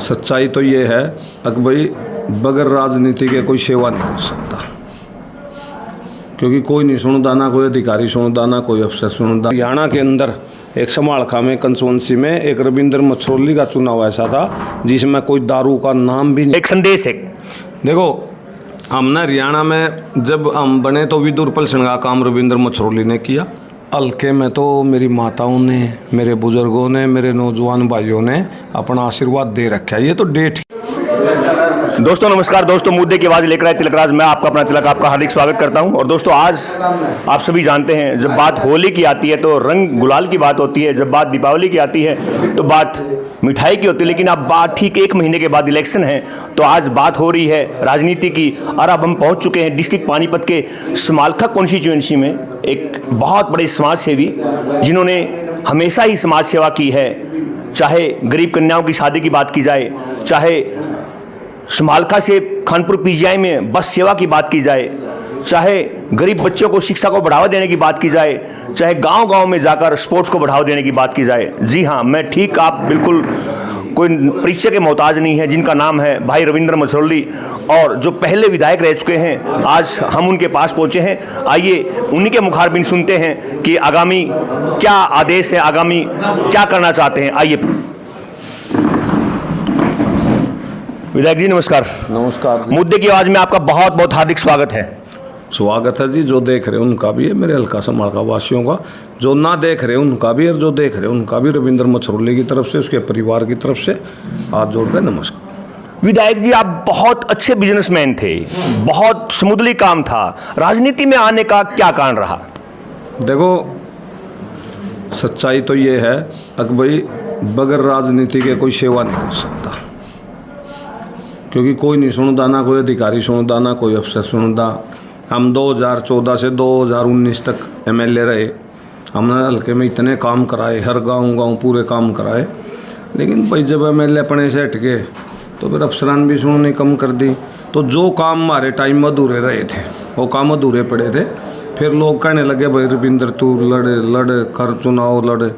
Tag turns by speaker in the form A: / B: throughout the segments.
A: सच्चाई तो ये है कि भाई बगैर राजनीति के कोई सेवा नहीं कर सकता, क्योंकि कोई नहीं सुनता, ना कोई अधिकारी सुनता, ना कोई अफसर सुनता। हरियाणा के अंदर एक समालखा में कंस्टिट्यूंसी में एक रविंद्र मछरोली का चुनाव ऐसा था जिसमें कोई दारू का नाम भी नहीं।
B: एक संदेश है,
A: देखो हमने हरियाणा में जब हम बने तो विदुर पलसन का काम रविंद्र मछरोली ने किया। हल्के में तो मेरी माताओं ने, मेरे बुजुर्गों ने, मेरे नौजवान भाइयों ने अपना आशीर्वाद दे रखा है। ये तो डेट।
B: दोस्तों नमस्कार। दोस्तों मुद्दे की आवाज़ लेकर आए तिलकराज, मैं आपका अपना तिलक आपका हार्दिक स्वागत करता हूं। और दोस्तों आज आप सभी जानते हैं जब बात होली की आती है तो रंग गुलाल की बात होती है, जब बात दीपावली की आती है तो बात मिठाई की होती है। लेकिन अब बात ठीक 1 महीने के बाद इलेक्शन है तो आज बात हो रही है राजनीति की। और अब हम पहुंच चुके हैं डिस्ट्रिक्ट पानीपत के समालखा कॉन्स्टिट्यूएंसी में एक बहुत बड़े समाज सेवी जिन्होंने हमेशा ही समाज सेवा की है। चाहे गरीब कन्याओं की शादी की बात की जाए, चाहे समालखा से खानपुर पीजीआई में बस सेवा की बात की जाए, चाहे गरीब बच्चों को शिक्षा को बढ़ावा देने की बात की जाए, चाहे गांव-गांव में जाकर स्पोर्ट्स को बढ़ावा देने की बात की जाए। जी हाँ, मैं ठीक, आप बिल्कुल कोई परिचय के मोहताज नहीं है। जिनका नाम है भाई रविंद्र मछरोली और जो पहले विधायक रह चुके हैं, आज हम उनके पास पहुंचे हैं। आइए उन्हीं के मुखारबिन सुनते हैं कि आगामी क्या आदेश है, आगामी क्या करना चाहते हैं। आइए विधायक जी नमस्कार।
A: नमस्कार।
B: मुद्दे की आवाज में आपका बहुत बहुत हार्दिक स्वागत है।
A: स्वागत है जी। जो देख रहे हैं उनका भी है, मेरे हल्का समालखा वासियों का, जो ना देख रहे उनका भी, और जो देख रहे उनका भी रविंद्र मछरोली की तरफ से, उसके परिवार की तरफ से हाथ जोड़कर नमस्कार।
B: विधायक जी आप बहुत अच्छे बिजनेसमैन थे, बहुत समुद्री काम था, राजनीति में आने का क्या कारण रहा?
A: देखो सच्चाई तो ये है कि भाई बगैर राजनीति के कोई सेवा नहीं कर सकता, क्योंकि कोई नहीं सुनता, ना कोई अधिकारी सुनता, ना कोई अफसर सुनता। हम 2014 से 2019 तक एमएलए रहे। हमने हल्के में इतने काम कराए, हर गांव पूरे काम कराए। लेकिन भाई जब एमएलए अपने से हटके तो फिर अफसरान भी सुननी कम कर दी। तो जो काम हमारे टाइम में अधूरे रहे थे वो काम अधूरे पड़े थे। फिर लोग कहने लगे भाई रविंद्र तू लड़ कर चुनाव लड़े।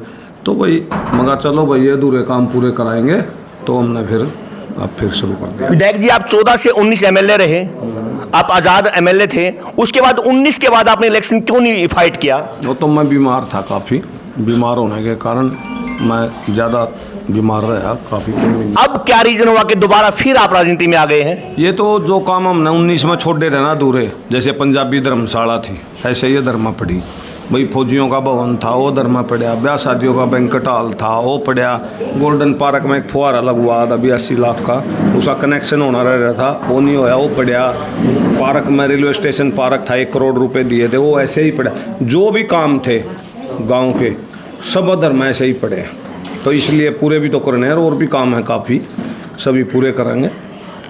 A: तो भाई मगा चलो भाई ये अधूरे काम पूरे कराएंगे। तो हमने फिर शुरू कर दिया।
B: विधायक जी आप 14 से 19 एमएलए रहे, आप आज़ाद एमएलए थे। उसके बाद 19 के बाद आपने इलेक्शन क्यों नहीं फाइट किया?
A: वो तो मैं बीमार था, काफ़ी बीमार होने के कारण मैं ज़्यादा बीमार रहा काफ़ी।
B: अब क्या रीजन हुआ कि दोबारा फिर आप राजनीति में आ गए हैं?
A: ये तो जो काम हमने 19 में छोड़ देते ना अधूरे, जैसे पंजाबी धर्मशाला थी, ऐसे ये धर्मा पड़ी। भाई फौजियों का भवन था वो धर्मा पड़ा, ब्याह शादियों का बैंक्वेट हॉल था वो पड़ा, गोल्डन पार्क में एक फुहारा लगवा था 82 लाख का, उसका कनेक्शन होना रह रहा था, वो नहीं होया, वो पड़ा। पार्क में रेलवे स्टेशन पार्क था, 1 करोड़ रुपए दिए थे, वो ऐसे ही पड़ा। जो भी काम थे गांव के सब धर्म ऐसे ही पड़े। तो इसलिए पूरे भी तो करने हैं और भी काम है काफ़ी, सभी पूरे करेंगे।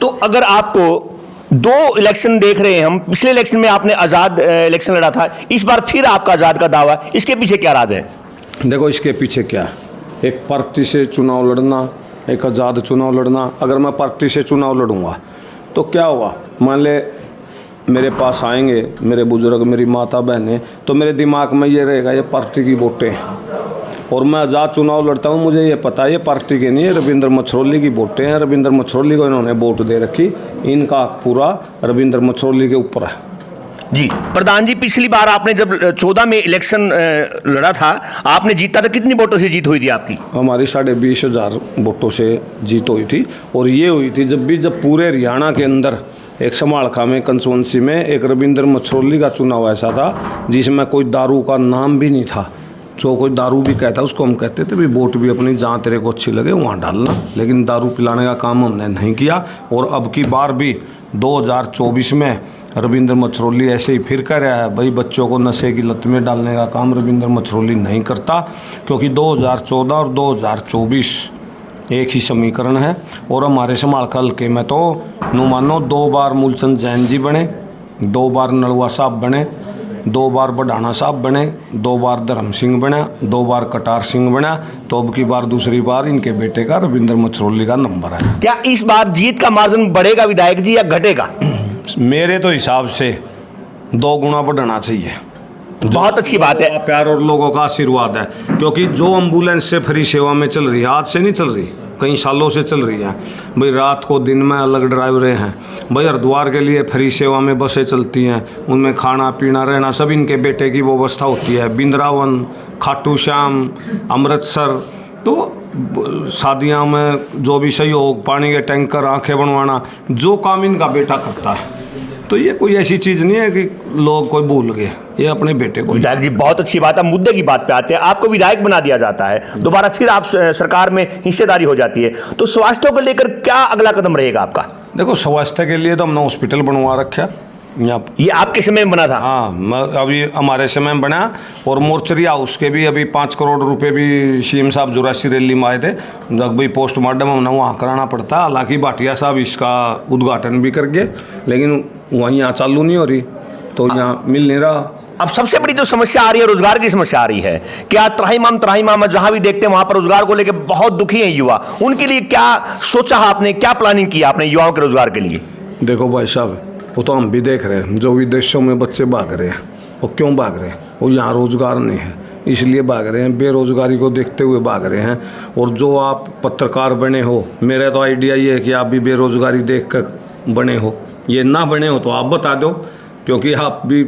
B: तो अगर आपको 2 इलेक्शन देख रहे हैं हम, पिछले इलेक्शन में आपने आज़ाद इलेक्शन लड़ा था, इस बार फिर आपका आज़ाद का दावा, इसके पीछे क्या राज है?
A: देखो इसके पीछे क्या है, एक पार्टी से चुनाव लड़ना, एक आज़ाद चुनाव लड़ना। अगर मैं पार्टी से चुनाव लड़ूंगा तो क्या होगा, मान ले मेरे पास आएंगे मेरे बुजुर्ग, मेरी माता बहनें, तो मेरे दिमाग में ये रहेगा ये पार्टी की वोटें हैं। और मैं आज़ाद चुनाव लड़ता हूँ, मुझे ये पता है ये पार्टी के नहीं है, रविंद्र मछरोली की वोटें हैं। रविंद्र मछरोली को इन्होंने वोट दे रखी, इनका हक पूरा रविंद्र मछरोली के ऊपर है।
B: जी प्रधान जी, पिछली बार आपने जब 14 में इलेक्शन लड़ा था, आपने जीता था, कितनी वोटों से जीत हुई थी आपकी?
A: हमारी 20,500 वोटों से जीत हुई थी। और ये हुई थी जब पूरे हरियाणा के अंदर एक समालखा में कंस्टिट्यूएंसी में एक रविंद्र मछरोली का चुनाव ऐसा था जिसमें कोई दारू का नाम भी नहीं था। जो कोई दारू भी कहता उसको हम कहते थे भी वोट भी अपनी जहाँ तेरे को अच्छी लगे वहाँ डालना, लेकिन दारू पिलाने का काम हमने नहीं किया। और अब की बार भी 2024 में रविंद्र मछरोली ऐसे ही फिर कह रहा है भाई बच्चों को नशे की लत में डालने का काम रविंद्र मछरोली नहीं करता, क्योंकि 2014 और 2024 एक ही समीकरण है। और हमारे समालखा हल्के में तो मानो 2 बार मूलचंद जैन जी बने, 2 बार नलवा साहब बने, 2 बार बढ़ाना साहब बने, 2 बार धर्म सिंह बना, 2 बार कटार सिंह बना। तो अब की बार दूसरी बार इनके बेटे का रविंद्र मछरोली का नंबर है।
B: क्या इस बार जीत का मार्जिन बढ़ेगा विधायक जी या घटेगा?
A: मेरे तो हिसाब से 2 गुना बढ़ाना चाहिए।
B: बहुत अच्छी बात है।
A: प्यार और लोगों का आशीर्वाद है, क्योंकि जो एम्बुलेंस से फ्री सेवा में चल रही है आज से नहीं चल रही, कई सालों से चल रही हैं भाई। रात को दिन में अलग ड्राइवरें हैं भाई। हरिद्वार के लिए फ्री सेवा में बसें चलती हैं, उनमें खाना पीना रहना सब इनके बेटे की व्यवस्था होती है। बिंद्रावन, खाटू श्याम, अमृतसर, तो शादियों में जो भी सहयोग, पानी के टैंकर, आंखें बनवाना, जो काम इनका बेटा करता है। तो ये कोई ऐसी चीज़ नहीं है कि लोग कोई भूल गए, ये अपने बेटे को।
B: विधायक जी बहुत अच्छी बात है, मुद्दे की बात पे आते हैं। आपको विधायक बना दिया जाता है, दोबारा फिर आप सरकार में हिस्सेदारी हो जाती है, तो स्वास्थ्य को लेकर क्या अगला कदम रहेगा आपका?
A: देखो, स्वास्थ्य के लिए तो हमने हॉस्पिटल बनवा रखा यहाँ।
B: ये आपके समय में बना था?
A: हाँ, अभी हमारे समय में बना। और मोर्चरी हाउस के भी अभी 5 करोड़ रुपए भी सीएम साहब जुरासी रैली में आए थे, जब भाई पोस्टमार्टम हमने वहाँ कराना पड़ता। हालांकि भाटिया साहब इसका उद्घाटन भी कर गए, लेकिन वहीं यहाँ चालू नहीं हो रही, तो यहाँ मिल नहीं रहा।
B: अब सबसे बड़ी जो समस्या आ रही है, रोजगार की समस्या आ रही है। क्या त्राहिमाम जहां भी देखते हैं वहां पर रोजगार को लेकर बहुत दुखी हैं युवा। उनके लिए क्या सोचा आपने, क्या प्लानिंग किया आपने युवाओं के रोजगार के लिए?
A: देखो भाई साहब, वो तो हम भी देख रहे हैं, जो विदेशों में बच्चे भाग रहे हैं, वो क्यों भाग रहे हैं? वो यहाँ रोजगार नहीं है इसलिए भाग रहे हैं, बेरोजगारी को देखते हुए भाग रहे हैं। और जो आप पत्रकार बने हो, मेरा तो आइडिया ये है कि आप भी बेरोजगारी देख कर बने हो, ये ना बने हो तो आप बता दो, क्योंकि आप भी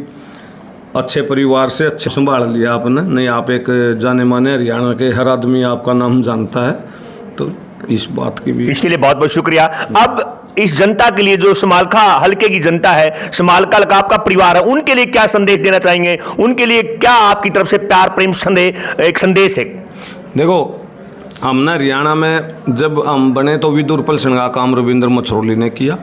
A: अच्छे परिवार से अच्छे संभाल लिया आपने। नहीं, आप एक जाने माने हरियाणा के, हर आदमी आपका नाम जानता है, तो इस बात की भी।
B: इसके लिए बहुत बहुत शुक्रिया। अब इस जनता के लिए, जो समालखा हल्के की जनता है, समालखा हल्का आपका परिवार है, उनके लिए क्या संदेश देना चाहेंगे? उनके लिए क्या आपकी तरफ से प्यार प्रेम एक संदेश है?
A: देखो, हमने हरियाणा में जब हम बने तो विदुर सिंह का काम रविंद्र मछरोली ने किया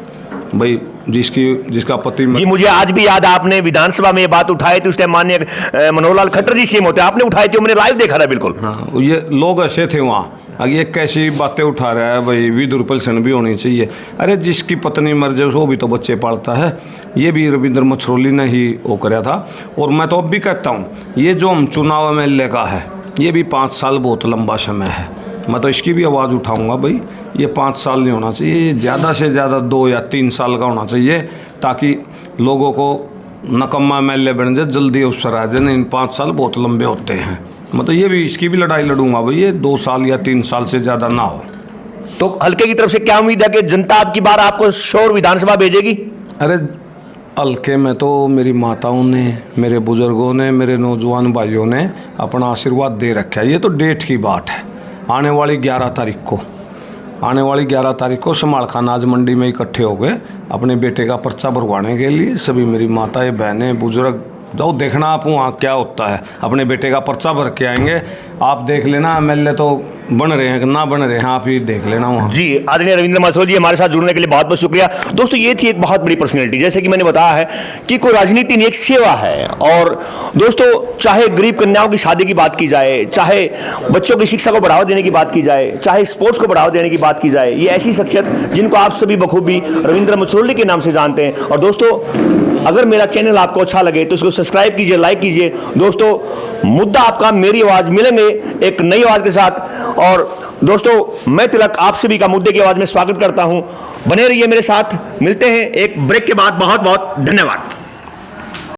A: भाई, जिसका पति
B: जी। मुझे आज भी याद, आपने विधानसभा में ये बात उठाई थी, उस टाइम माननीय मनोहर लाल खट्टर जी सीएम होते, आपने उठाई थी, मैंने लाइव देखा था। बिल्कुल
A: हाँ, ये लोग ऐसे थे वहाँ, ये कैसी बातें उठा रहा है भाई, विदुर पेंशन भी होनी चाहिए। अरे जिसकी पत्नी मर जाए वो भी तो बच्चे पालता है। ये भी रविंद्र मछरोली ने ही वो कराया था। और मैं तो अब भी कहता हूँ, ये जो हम चुनाव MLA का है, ये भी 5 साल बहुत लंबा समय है। मैं तो इसकी भी आवाज़ उठाऊंगा भाई, ये 5 साल नहीं होना चाहिए, ये ज़्यादा से ज़्यादा 2 या 3 साल का होना चाहिए, ताकि लोगों को नकम्मा MLA बन जाए, जल्दी अवसर आ जाए। इन 5 साल बहुत लंबे होते हैं। मैं तो ये भी, इसकी भी लड़ाई लड़ूंगा भाई, ये 2 साल या 3 साल से ज़्यादा ना हो।
B: तो हल्के की तरफ से क्या उम्मीद है कि जनता अब की बार आपको श्योर विधानसभा भेजेगी?
A: अरे हल्के में तो मेरी माताओं ने, मेरे बुजुर्गों ने, मेरे नौजवान भाइयों ने अपना आशीर्वाद दे रखा है। ये तो डेट की बात है, आने वाली 11 तारीख को समालखा अनाज मंडी में इकट्ठे हो गए अपने बेटे का पर्चा भरवाने के लिए। सभी मेरी माताएं, बहनें, बुजुर्ग, जाओ देखना आप वहाँ क्या होता है, अपने बेटे का पर्चा भर के आएंगे। आप देख लेना MLA तो बन रहे हैं कि ना बन रहे हैं, आप ही देख लेना वहाँ।
B: जी, आदरणीय रविंद्र मछरोली जी, हमारे साथ जुड़ने के लिए बहुत बहुत शुक्रिया। दोस्तों, ये थी एक बहुत बड़ी पर्सनैलिटी, जैसे कि मैंने बताया है कि कोई राजनीति नहीं, एक सेवा है। और दोस्तों, चाहे गरीब कन्याओं की शादी की बात की जाए, चाहे बच्चों की शिक्षा को बढ़ावा देने की बात की जाए, चाहे स्पोर्ट्स को बढ़ावा देने की बात की जाए, ये ऐसी शख्सियत जिनको आप सभी बखूबी रविंद्र मछरोली के नाम से जानते हैं। और दोस्तों, अगर मेरा चैनल आपको अच्छा लगे तो इसको सब्सक्राइब कीजिए, लाइक कीजिए। दोस्तों, मुद्दा आपका, मेरी आवाज़, मिलेंगे एक नई आवाज़ के साथ। और दोस्तों, मैं तिलक आप सभी का मुद्दे की आवाज़ में स्वागत करता हूं। बने रहिए मेरे साथ, मिलते हैं एक ब्रेक के बाद। बहुत बहुत धन्यवाद।